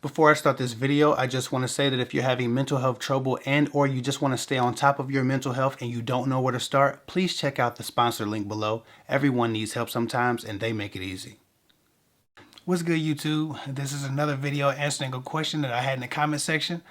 Before I start this video, I just want to say that if you're having mental health trouble and or you just want to stay on top of your mental health and you don't know where to start, please check out the sponsor link below. Everyone needs help sometimes and they make it easy. What's good, YouTube? This is another video answering a question that I had in the comment section.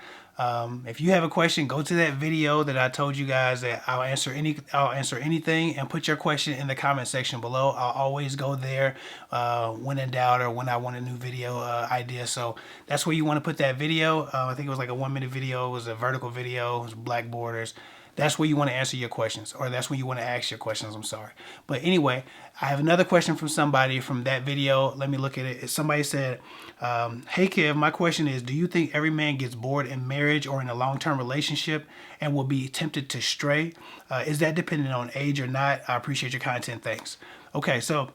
If you have a question, go to that video that I told you guys that I'll answer anything, and put your question in the comment section below. I'll always go there when in doubt or when I want a new video idea. So that's where you want to put that video. I think it was like a 1-minute video. It was a vertical video. It was black borders. That's where you want to answer your questions, or that's where you want to ask your questions. I'm sorry. But anyway, I have another question from somebody from that video. Let me look at it. Somebody said, hey Kev, my question is, do you think every man gets bored in marriage or in a long-term relationship and will be tempted to stray? Is that dependent on age or not? I appreciate your content. Thanks. Okay, so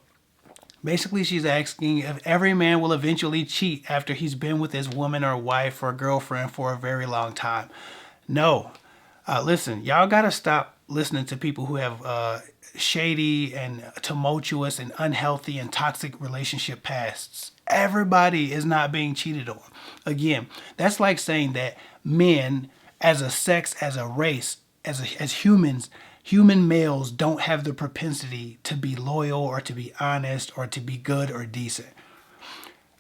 basically she's asking if every man will eventually cheat after he's been with his woman or wife or girlfriend for a very long time. No. Listen, y'all gotta stop listening to people who have shady and tumultuous and unhealthy and toxic relationship pasts. Everybody is not being cheated on. Again, that's like saying that men as a sex, as a race, as humans, human males don't have the propensity to be loyal or to be honest or to be good or decent.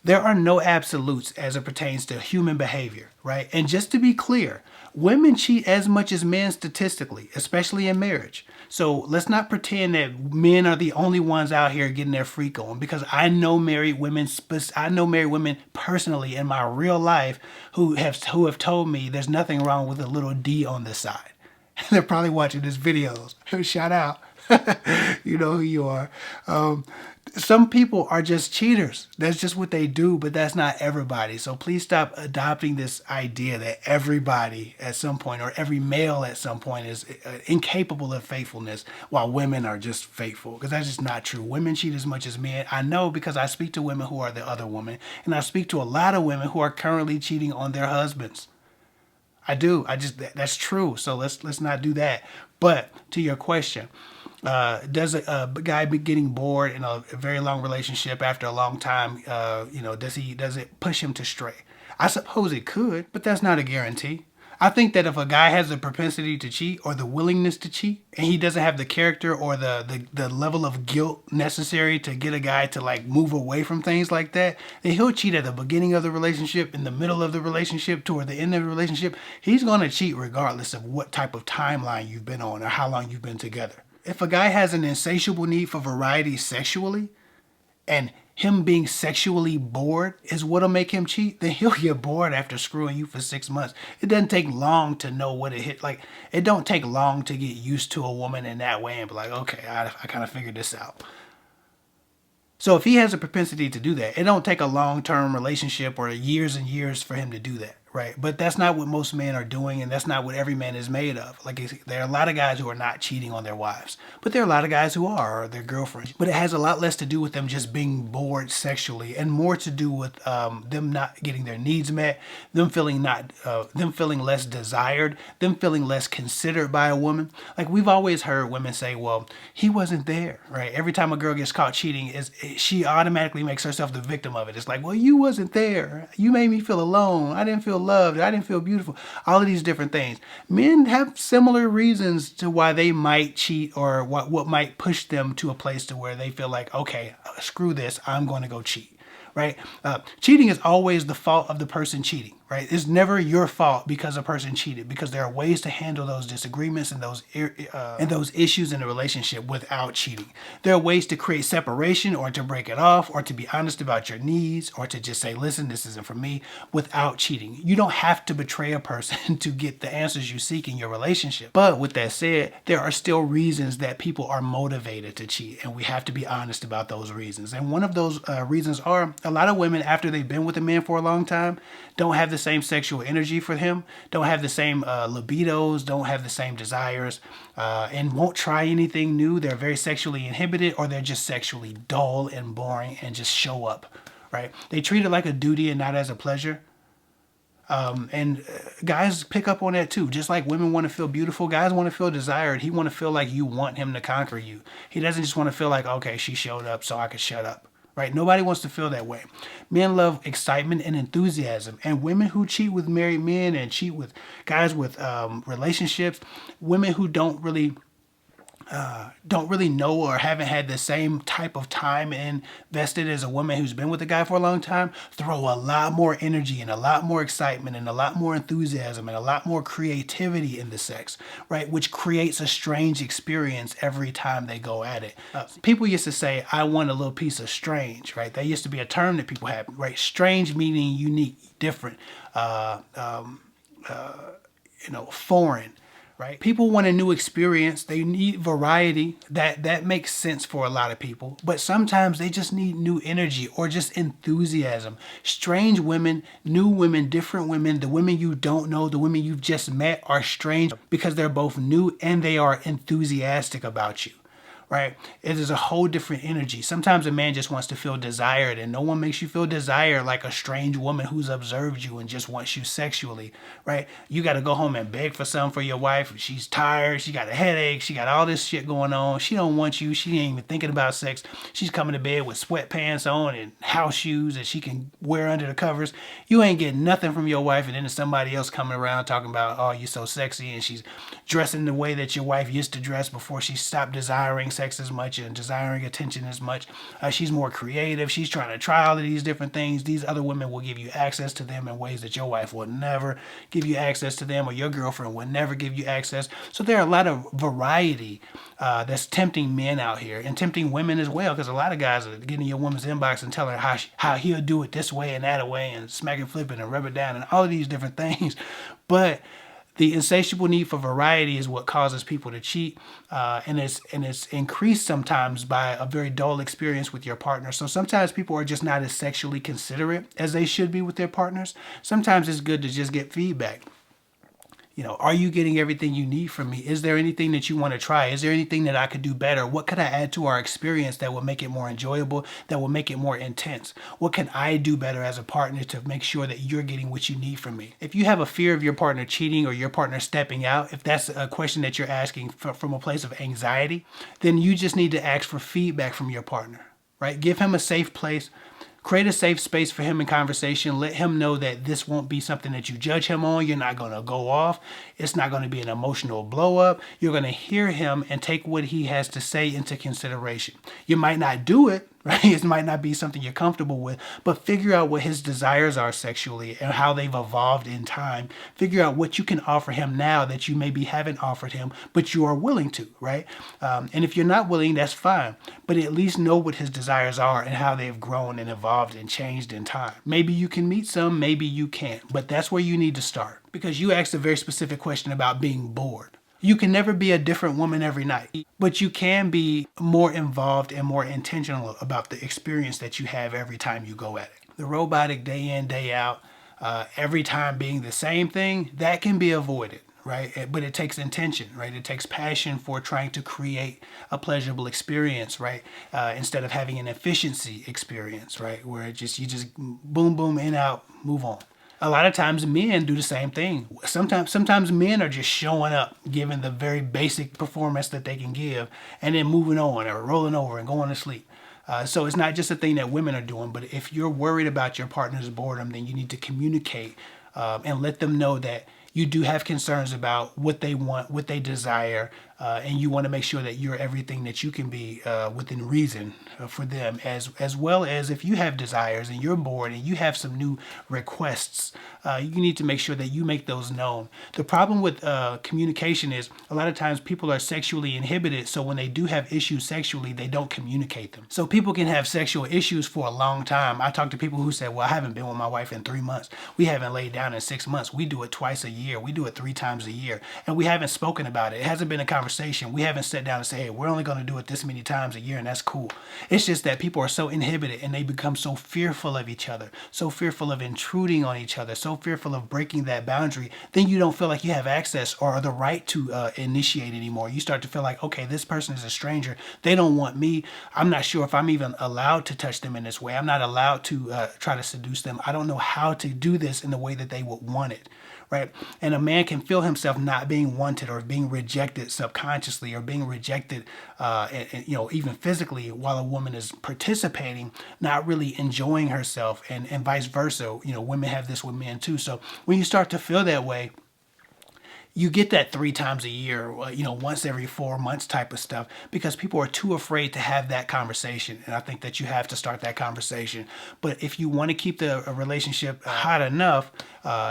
There are no absolutes as it pertains to human behavior, right? And just to be clear, women cheat as much as men statistically, especially in marriage. So let's not pretend that men are the only ones out here getting their freak on, because I know married women personally in my real life who have told me there's nothing wrong with a little D on the side. They're probably watching this videos. Shout out. You know who you are. Some people are just cheaters. That's just what they do, but that's not everybody. So please stop adopting this idea that everybody at some point, or every male at some point, is incapable of faithfulness while women are just faithful, because that's just not true. Women cheat as much as men. I know, because I speak to women who are the other woman, and I speak to a lot of women who are currently cheating on their husbands. I do. That's true. So let's not do that. But to your question, does a guy be getting bored in a very long relationship after a long time, does it push him to stray? I suppose it could, but that's not a guarantee. I think that if a guy has the propensity to cheat or the willingness to cheat, and he doesn't have the character or the level of guilt necessary to get a guy to like move away from things like that, then he'll cheat at the beginning of the relationship, in the middle of the relationship, toward the end of the relationship. He's going to cheat regardless of what type of timeline you've been on or how long you've been together. If a guy has an insatiable need for variety sexually, and him being sexually bored is what'll make him cheat, then he'll get bored after screwing you for 6 months. It doesn't take long to know what it hit. Like, it don't take long to get used to a woman in that way and be like, okay, I kind of figured this out. So if he has a propensity to do that, it don't take a long-term relationship or years and years for him to do that, right? But that's not what most men are doing, and that's not what every man is made of. Like, there are a lot of guys who are not cheating on their wives, but there are a lot of guys who are, or their girlfriends. But it has a lot less to do with them just being bored sexually, and more to do with them not getting their needs met, them feeling less desired, them feeling less considered by a woman. Like, we've always heard women say, well, he wasn't there, right? Every time a girl gets caught cheating, she automatically makes herself the victim of it. It's like, well, you wasn't there. You made me feel alone. I didn't feel loved. I didn't feel beautiful. All of these different things. Men have similar reasons to why they might cheat, or what might push them to a place to where they feel like, okay, screw this, I'm going to go cheat, right? Cheating is always the fault of the person cheating, right? It's never your fault because a person cheated, because there are ways to handle those disagreements and those issues in a relationship without cheating. There are ways to create separation, or to break it off, or to be honest about your needs, or to just say, listen, this isn't for me, without cheating. You don't have to betray a person to get the answers you seek in your relationship. But with that said, there are still reasons that people are motivated to cheat, and we have to be honest about those reasons. And one of those reasons are, a lot of women, after they've been with a man for a long time, don't have the same sexual energy for him, don't have the same libidos, don't have the same desires, and won't try anything new. They're very sexually inhibited, or they're just sexually dull and boring and just show up, right? They treat it like a duty and not as a pleasure. And guys pick up on that too. Just like women want to feel beautiful, guys want to feel desired. He want to feel like you want him to conquer you. He doesn't just want to feel like, okay, she showed up so I could shut up. right? Nobody wants to feel that way. Men love excitement and enthusiasm, and women who cheat with married men and cheat with guys with relationships, women who don't really know or haven't had the same type of time invested as a woman who's been with a guy for a long time, throw a lot more energy and a lot more excitement and a lot more enthusiasm and a lot more creativity in the sex, right? Which creates a strange experience every time they go at it. People used to say, I want a little piece of strange, right? That used to be a term that people had, right? Strange meaning unique, different, foreign, right? People want a new experience. They need variety. That makes sense for a lot of people. But sometimes they just need new energy or just enthusiasm. Strange women, new women, different women, the women you don't know, the women you've just met are strange because they're both new and they are enthusiastic about you. Right? It is a whole different energy. Sometimes a man just wants to feel desired, and no one makes you feel desired like a strange woman who's observed you and just wants you sexually, right? You got to go home and beg for something for your wife. She's tired. She got a headache. She got all this shit going on. She don't want you. She ain't even thinking about sex. She's coming to bed with sweatpants on and house shoes that she can wear under the covers. You ain't getting nothing from your wife, and then there's somebody else coming around talking about, oh, you're so sexy, and she's dressing the way that your wife used to dress before she stopped desiring sex as much and desiring attention as much. She's more creative. She's trying to try all of these different things. These other women will give you access to them in ways that your wife will never give you access to them, or your girlfriend will never give you access. So there are a lot of variety that's tempting men out here and tempting women as well, because a lot of guys are getting in your woman's inbox and telling her how he'll do it this way and that way and smack and flip it and rub it down and all of these different things. But the insatiable need for variety is what causes people to cheat, and it's increased sometimes by a very dull experience with your partner. So sometimes people are just not as sexually considerate as they should be with their partners. Sometimes it's good to just get feedback. Are you getting everything you need from me? Is there anything that you want to try? Is there anything that I could do better? What could I add to our experience that will make it more enjoyable, that will make it more intense? What can I do better as a partner to make sure that you're getting what you need from me? If you have a fear of your partner cheating or your partner stepping out, if that's a question that you're asking from a place of anxiety, then you just need to ask for feedback from your partner, right? Give him a safe place. Create a safe space for him in conversation. Let him know that this won't be something that you judge him on. You're not going to go off. It's not going to be an emotional blow up. You're going to hear him and take what he has to say into consideration. You might not do it, right? It might not be something you're comfortable with, but figure out what his desires are sexually and how they've evolved in time. Figure out what you can offer him now that you maybe haven't offered him, but you are willing to, right? And if you're not willing, that's fine, but at least know what his desires are and how they've grown and evolved and changed in time. Maybe you can meet some, maybe you can't, but that's where you need to start, because you asked a very specific question about being bored. You can never be a different woman every night, but you can be more involved and more intentional about the experience that you have every time you go at it. The robotic day in, day out, every time being the same thing, that can be avoided, right? But it takes intention, right? It takes passion for trying to create a pleasurable experience, right? Instead of having an efficiency experience, right? Where you just boom, boom, in, out, move on. A lot of times men do the same thing. Sometimes men are just showing up, giving the very basic performance that they can give, and then moving on or rolling over and going to sleep. So it's not just a thing that women are doing, but if you're worried about your partner's boredom, then you need to communicate and let them know that you do have concerns about what they want, what they desire, and you want to make sure that you're everything that you can be within reason for them, as well as if you have desires and you're bored and you have some new requests, you need to make sure that you make those known. The problem with communication is a lot of times people are sexually inhibited, so when they do have issues sexually, they don't communicate them. So people can have sexual issues for a long time. I talk to people who say, well, I haven't been with my wife in 3 months. We haven't laid down in 6 months. We do it twice a year. We do it 3 times a year. And we haven't spoken about it. It hasn't been a conversation. We haven't sat down and say, hey, we're only going to do it this many times a year, and that's cool. It's just that people are so inhibited and they become so fearful of each other, so fearful of intruding on each other, so so fearful of breaking that boundary, then you don't feel like you have access or the right to initiate anymore. You start to feel like, okay, this person is a stranger. They don't want me. I'm not sure if I'm even allowed to touch them in this way. I'm not allowed to try to seduce them. I don't know how to do this in the way that they would want it. Right? And a man can feel himself not being wanted or being rejected subconsciously or being rejected, even physically, while a woman is participating, not really enjoying herself, and vice versa. Women have this with men too. So when you start to feel that way, you get that 3 times a year, once every 4 months type of stuff, because people are too afraid to have that conversation. And I think that you have to start that conversation. But if you want to keep the relationship hot enough,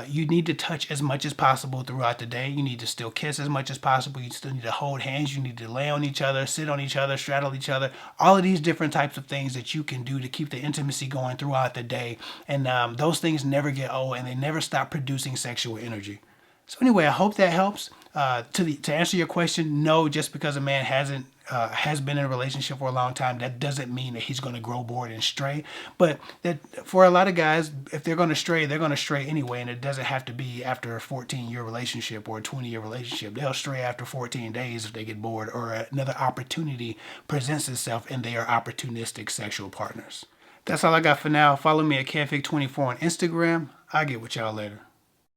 you need to touch as much as possible throughout the day. You need to still kiss as much as possible. You still need to hold hands. You need to lay on each other, sit on each other, straddle each other. All of these different types of things that you can do to keep the intimacy going throughout the day. And those things never get old, and they never stop producing sexual energy. So anyway, I hope that helps. To answer your question, no, just because a man has been in a relationship for a long time, that doesn't mean that he's going to grow bored and stray. But that for a lot of guys, if they're going to stray, they're going to stray anyway, and it doesn't have to be after a 14-year relationship or a 20-year relationship. They'll stray after 14 days if they get bored or another opportunity presents itself and they are opportunistic sexual partners. That's all I got for now. Follow me at CanFig24 on Instagram. I'll get with y'all later.